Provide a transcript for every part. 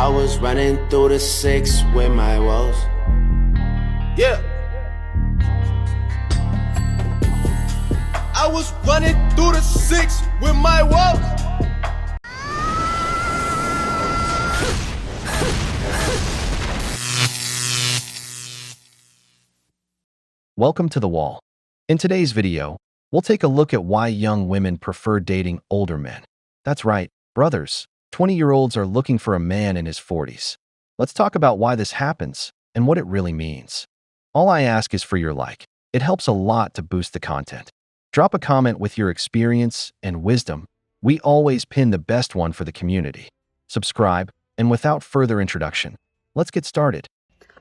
I was running through the six with my woes. Yeah. I was running through the six with my woes. Welcome to The Wall. In today's video, we'll take a look at why young women prefer dating older men. That's right, brothers. 20-year-olds are looking for a man in his 40s. Let's talk about why this happens and what it really means. All I ask is for your like. It helps a lot to boost the content. Drop a comment with your experience and wisdom. We always pin the best one for the community. Subscribe, and without further introduction, let's get started.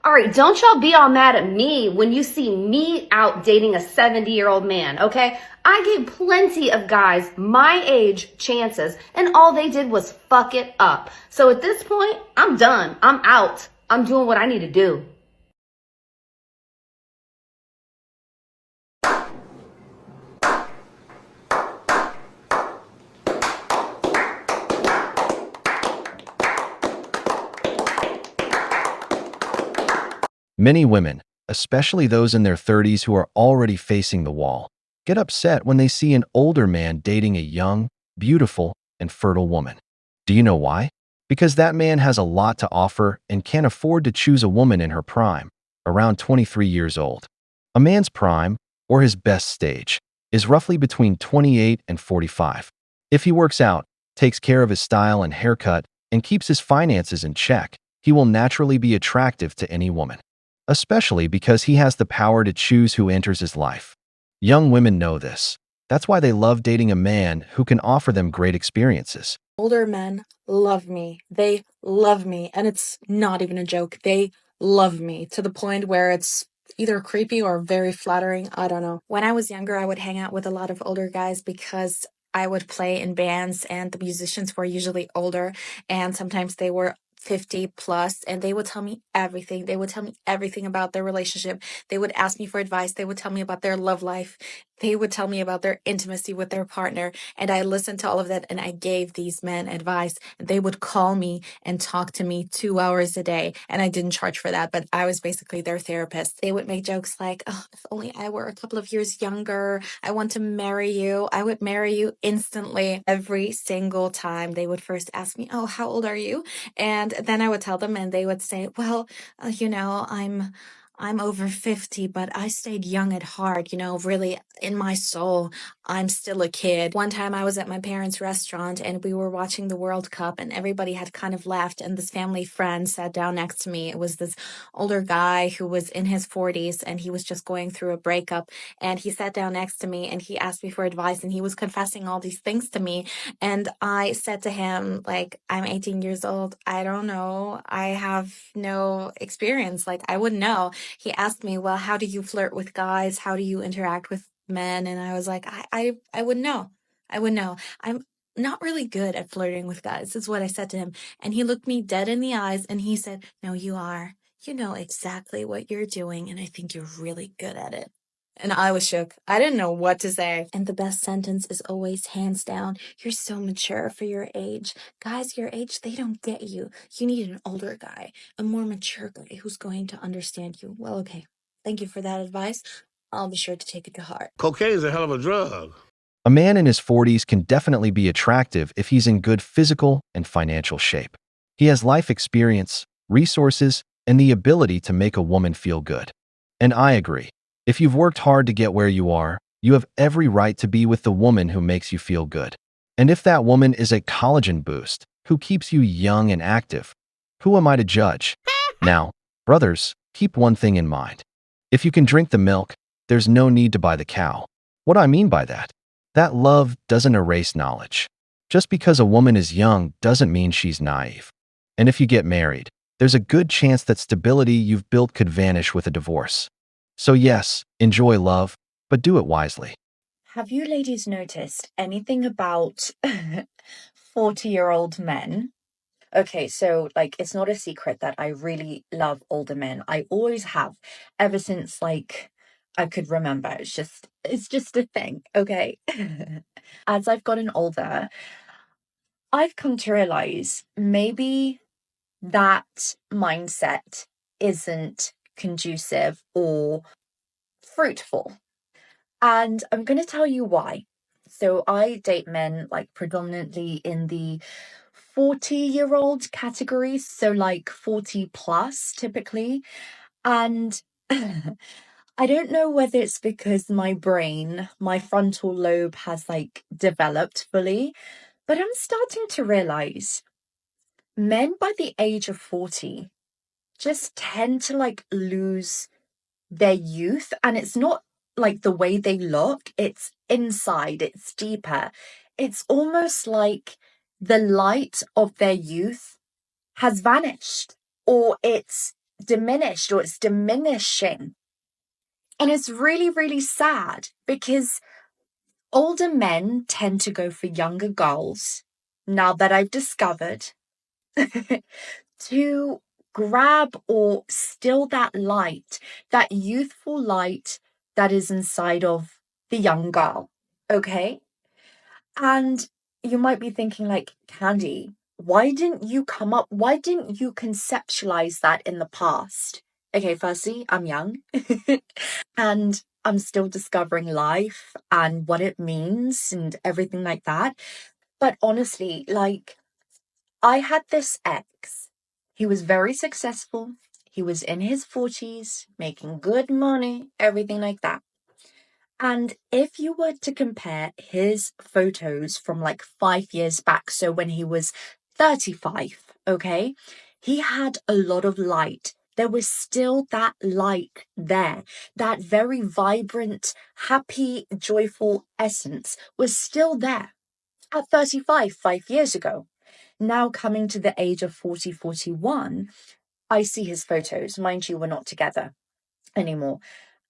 All right, don't y'all be all mad at me when you see me out dating a 70-year-old man, okay? I gave plenty of guys my age chances, and all they did was fuck it up. So at this point, I'm done. I'm out. I'm doing what I need to do. Many women, especially those in their 30s who are already facing the wall, get upset when they see an older man dating a young, beautiful, and fertile woman. Do you know why? Because that man has a lot to offer and can't afford to choose a woman in her prime, around 23 years old. A man's prime, or his best stage, is roughly between 28 and 45. If he works out, takes care of his style and haircut, and keeps his finances in check, he will naturally be attractive to any woman, especially because he has the power to choose who enters his life. Young women know this. That's why they love dating a man who can offer them great experiences. Older men love me. They love me. And it's not even a joke. They love me to the point where it's either creepy or very flattering. I don't know. When I was younger, I would hang out with a lot of older guys because I would play in bands and the musicians were usually older and sometimes they were 50 plus, and they would tell me everything. They would tell me everything about their relationship. They would ask me for advice. They would tell me about their love life. They would tell me about their intimacy with their partner. And I listened to all of that and I gave these men advice. They would call me and talk to me 2 hours a day. And I didn't charge for that, but I was basically their therapist. They would make jokes like, oh, if only I were a couple of years younger. I want to marry you. I would marry you instantly. Every single time they would first ask me, oh, how old are you? And then I would tell them and they would say, well, I'm over 50, but I stayed young at heart, really in my soul, I'm still a kid. One time I was at my parents' restaurant and we were watching the World Cup and everybody had kind of left and this family friend sat down next to me. It was this older guy who was in his 40s and he was just going through a breakup and he sat down next to me and he asked me for advice and he was confessing all these things to me. And I said to him, like, I'm 18 years old. I don't know. I have no experience. Like, I wouldn't know. He asked me, well, how do you flirt with guys? How do you interact with men? And I was like, I wouldn't know. I wouldn't know. I'm not really good at flirting with guys, is what I said to him. And he looked me dead in the eyes and he said, no, you are. You know exactly what you're doing. And I think you're really good at it. And I was shook. I didn't know what to say. And the best sentence is always hands down. You're so mature for your age. Guys your age, they don't get you. You need an older guy, a more mature guy who's going to understand you. Well, okay. Thank you for that advice. I'll be sure to take it to heart. Cocaine is a hell of a drug. A man in his 40s can definitely be attractive if he's in good physical and financial shape. He has life experience, resources, and the ability to make a woman feel good. And I agree. If you've worked hard to get where you are, you have every right to be with the woman who makes you feel good. And if that woman is a collagen boost who keeps you young and active, who am I to judge? Now, brothers, keep one thing in mind. If you can drink the milk, there's no need to buy the cow. What I mean by that? That love doesn't erase knowledge. Just because a woman is young doesn't mean she's naive. And if you get married, there's a good chance that stability you've built could vanish with a divorce. So yes, enjoy love, but do it wisely. Have you ladies noticed anything about 40-year-old men? Okay, so it's not a secret that I really love older men. I always have, ever since I could remember. It's just a thing, okay? As I've gotten older, I've come to realize maybe that mindset isn't conducive or fruitful. And I'm going to tell you why. So I date men like predominantly in the 40-year-old category, so like 40 plus typically. And I don't know whether it's because my brain, my frontal lobe has like developed fully, but I'm starting to realize men by the age of 40 just tend to like lose their youth. And it's not like the way they look, it's inside, it's deeper. It's almost like the light of their youth has vanished, or it's diminished, or it's diminishing. And it's really, really sad because older men tend to go for younger girls, now that I've discovered, to grab or still that light, that youthful light that is inside of the young girl. Okay. And you might be thinking, like, Candy, why didn't you conceptualize that in the past? Okay, firstly, I'm young and I'm still discovering life and what it means and everything like that. But honestly, like, I had this ex. He was very successful. He was in his 40s, making good money, everything like that. And if you were to compare his photos from like 5 years back, so when he was 35, okay, he had a lot of light. There was still that light there. That very vibrant, happy, joyful essence was still there at 35, 5 years ago. Now coming to the age of 40, 41, I see his photos. Mind you, we're not together anymore.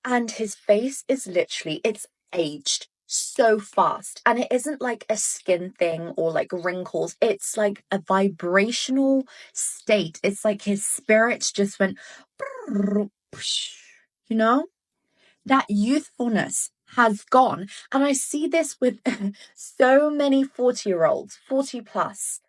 And his face is literally, it's aged so fast. And it isn't like a skin thing or like wrinkles. It's like a vibrational state. It's like his spirit just went, you know? That youthfulness has gone. And I see this with so many 40-year-olds, 40 plus.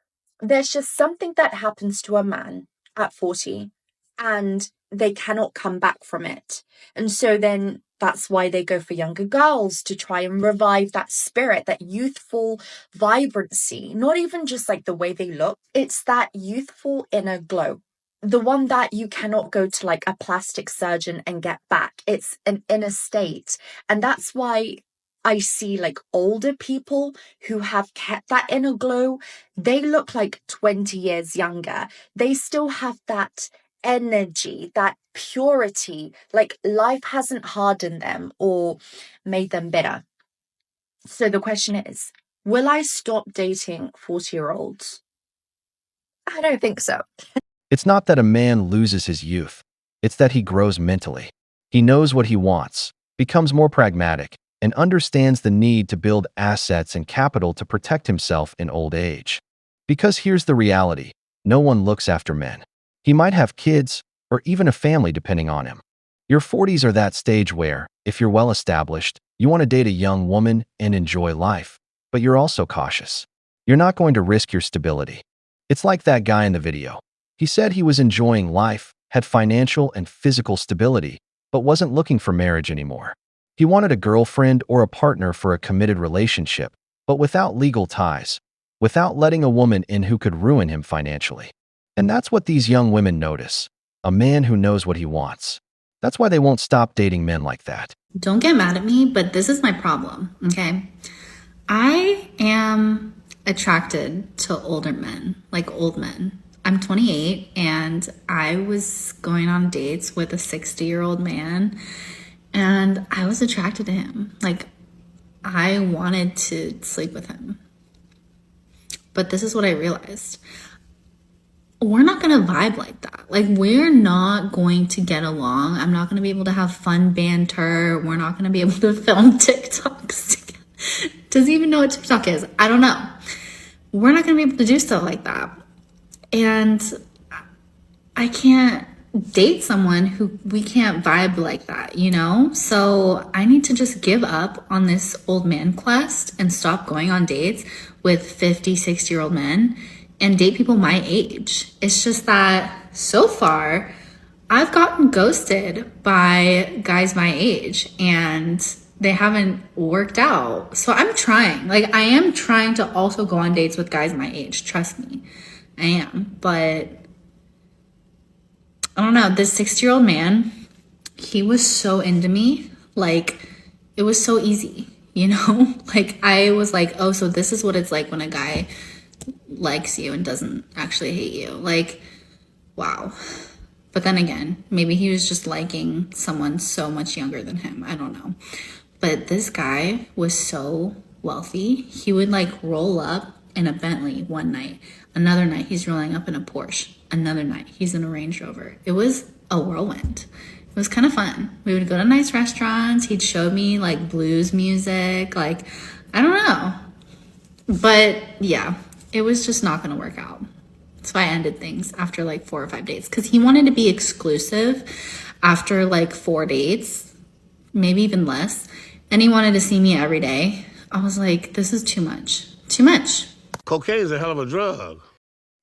There's just something that happens to a man at 40 and they cannot come back from it. And so then that's why they go for younger girls, to try and revive that spirit, that youthful vibrancy. Not even just like the way they look, it's that youthful inner glow. The one that you cannot go to like a plastic surgeon and get back. It's an inner state. And that's why I see like older people who have kept that inner glow. They look like 20 years younger. They still have that energy, that purity, like life hasn't hardened them or made them bitter. So the question is, will I stop dating 40-year-olds? I don't think so. It's not that a man loses his youth. It's that he grows mentally. He knows what he wants, becomes more pragmatic, and understands the need to build assets and capital to protect himself in old age. Because here's the reality, no one looks after men. He might have kids, or even a family depending on him. Your 40s are that stage where, if you're well established, you want to date a young woman and enjoy life. But you're also cautious. You're not going to risk your stability. It's like that guy in the video. He said he was enjoying life, had financial and physical stability, but wasn't looking for marriage anymore. He wanted a girlfriend or a partner for a committed relationship, but without legal ties, without letting a woman in who could ruin him financially. And that's what these young women notice, a man who knows what he wants. That's why they won't stop dating men like that. Don't get mad at me, but this is my problem, okay? I am attracted to older men, like old men. I'm 28 and I was going on dates with a 60-year-old man and I was attracted to him. Like, I wanted to sleep with him. But this is what I realized. We're not going to vibe like that. Like, we're not going to get along. I'm not going to be able to have fun banter. We're not going to be able to film TikToks together. Does he even know what TikTok is? I don't know. We're not going to be able to do stuff like that. And I can't date someone who we can't vibe like that, you know? So I need to just give up on this old man quest and stop going on dates with 50, 60-year-old men and date people my age. It's just that so far, I've gotten ghosted by guys my age and they haven't worked out. So I'm trying. Like, I am trying to also go on dates with guys my age. Trust me, I am. But I don't know. This 60-year-old man, he was so into me. Like, it was so easy, you know? Like, I was like, oh, so this is what it's like when a guy likes you and doesn't actually hate you. Like, wow. But then again, maybe he was just liking someone so much younger than him. I don't know. But this guy was so wealthy. He would like roll up in a Bentley one night. Another night, he's rolling up in a Porsche. Another night, he's in a Range Rover. It was a whirlwind. It was kind of fun. We would go to nice restaurants. He'd show me like blues music. Like, I don't know. But yeah, it was just not going to work out. So I ended things after like 4 or 5 dates because he wanted to be exclusive after like 4 dates, maybe even less. And he wanted to see me every day. I was like, this is too much. Too much. Cocaine is a hell of a drug.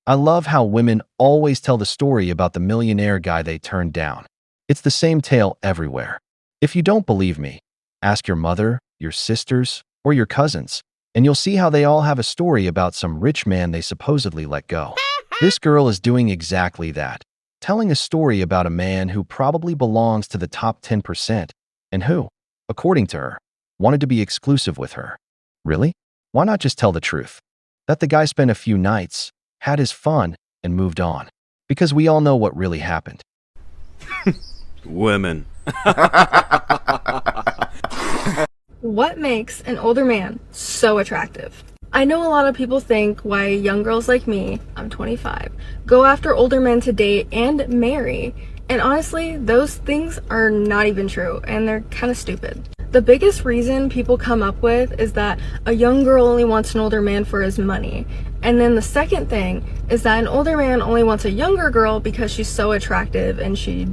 I love how women always tell the story about the millionaire guy they turned down. It's the same tale everywhere. If you don't believe me, ask your mother, your sisters, or your cousins, and you'll see how they all have a story about some rich man they supposedly let go. This girl is doing exactly that, telling a story about a man who probably belongs to the top 10% and who, according to her, wanted to be exclusive with her. Really? Why not just tell the truth? That the guy spent a few nights, had his fun, and moved on. Because we all know what really happened. Women. What makes an older man so attractive? I know a lot of people think why young girls like me, I'm 25, go after older men to date and marry. And honestly, those things are not even true, and they're kind of stupid. The biggest reason people come up with is that a young girl only wants an older man for his money. And then the second thing is that an older man only wants a younger girl because she's so attractive and she,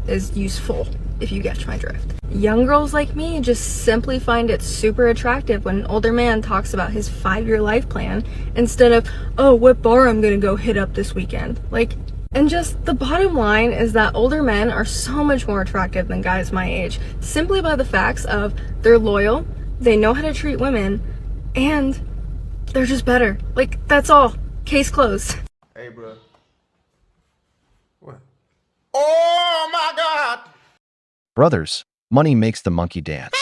is useful, if you catch my drift. Young girls like me just simply find it super attractive when an older man talks about his 5-year life plan instead of, oh, what bar I'm gonna go hit up this weekend. And just the bottom line is that older men are so much more attractive than guys my age, simply by the facts of they're loyal, they know how to treat women, and they're just better. That's all. Case closed. Hey, bro. What? Oh, my God! Brothers, money makes the monkey dance.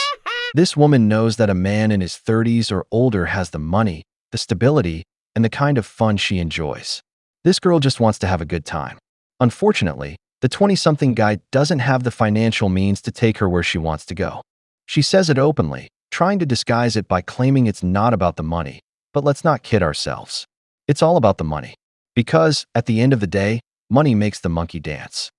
This woman knows that a man in his 30s or older has the money, the stability, and the kind of fun she enjoys. This girl just wants to have a good time. Unfortunately, the 20-something guy doesn't have the financial means to take her where she wants to go. She says it openly, trying to disguise it by claiming it's not about the money. But let's not kid ourselves. It's all about the money. Because, at the end of the day, money makes the monkey dance.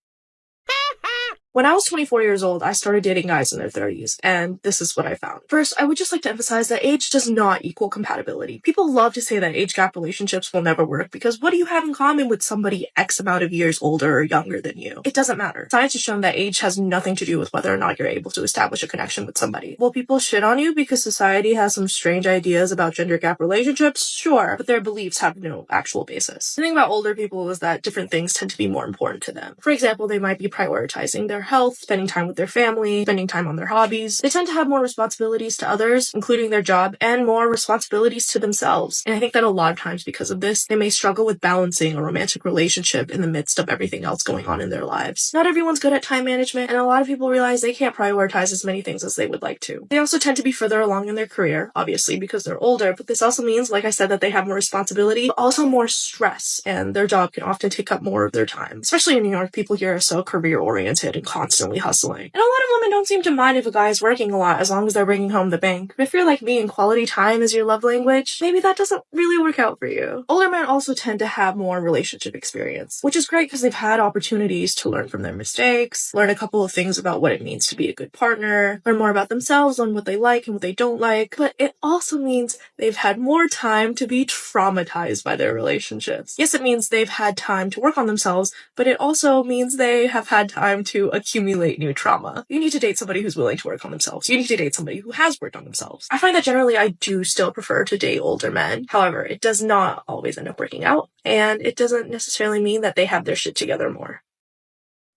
When I was 24 years old, I started dating guys in their 30s, and this is what I found. First, I would just like to emphasize that age does not equal compatibility. People love to say that age gap relationships will never work because what do you have in common with somebody X amount of years older or younger than you? It doesn't matter. Science has shown that age has nothing to do with whether or not you're able to establish a connection with somebody. Will people shit on you because society has some strange ideas about gender gap relationships? Sure, but their beliefs have no actual basis. The thing about older people is that different things tend to be more important to them. For example, they might be prioritizing their health, spending time with their family, spending time on their hobbies. They tend to have more responsibilities to others, including their job, and more responsibilities to themselves. And I think that a lot of times because of this, they may struggle with balancing a romantic relationship in the midst of everything else going on in their lives. Not everyone's good at time management, and a lot of people realize they can't prioritize as many things as they would like to. They also tend to be further along in their career, obviously because they're older, but this also means, like I said, that they have more responsibility, but also more stress, and their job can often take up more of their time. Especially in New York, people here are so career-oriented and constantly hustling. And a lot of women don't seem to mind if a guy is working a lot as long as they're bringing home the bank. But if you're like me and quality time is your love language, maybe that doesn't really work out for you. Older men also tend to have more relationship experience, which is great because they've had opportunities to learn from their mistakes, learn a couple of things about what it means to be a good partner, learn more about themselves, learn what they like and what they don't like. But it also means they've had more time to be traumatized by their relationships. Yes, it means they've had time to work on themselves, but it also means they have had time to accumulate new trauma. You need to date somebody who's willing to work on themselves. You need to date somebody who has worked on themselves. I find that generally I do still prefer to date older men. However, it does not always end up working out, and it doesn't necessarily mean that they have their shit together more.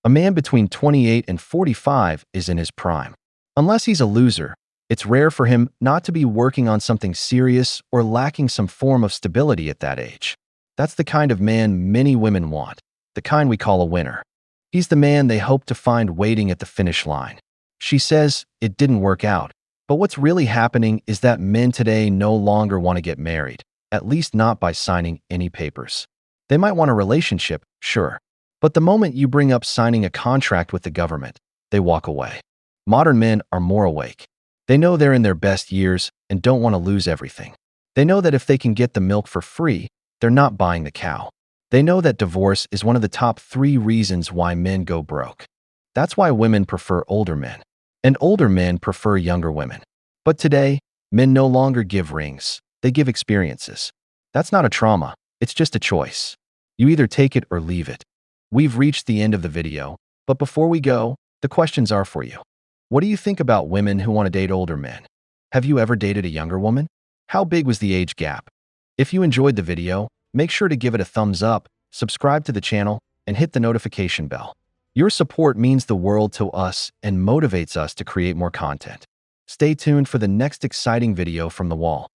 A man between 28 and 45 is in his prime. Unless he's a loser, it's rare for him not to be working on something serious or lacking some form of stability at that age. That's the kind of man many women want, the kind we call a winner. He's the man they hope to find waiting at the finish line. She says it didn't work out, but what's really happening is that men today no longer want to get married, at least not by signing any papers. They might want a relationship, sure, but the moment you bring up signing a contract with the government, they walk away. Modern men are more awake. They know they're in their best years and don't want to lose everything. They know that if they can get the milk for free, they're not buying the cow. They know that divorce is one of the top 3 reasons why men go broke. That's why women prefer older men, and older men prefer younger women. But today, men no longer give rings, they give experiences. That's not a trauma, it's just a choice. You either take it or leave it. We've reached the end of the video, but before we go, the questions are for you. What do you think about women who want to date older men? Have you ever dated a younger woman? How big was the age gap? If you enjoyed the video, make sure to give it a thumbs up, subscribe to the channel, and hit the notification bell. Your support means the world to us and motivates us to create more content. Stay tuned for the next exciting video from the wall.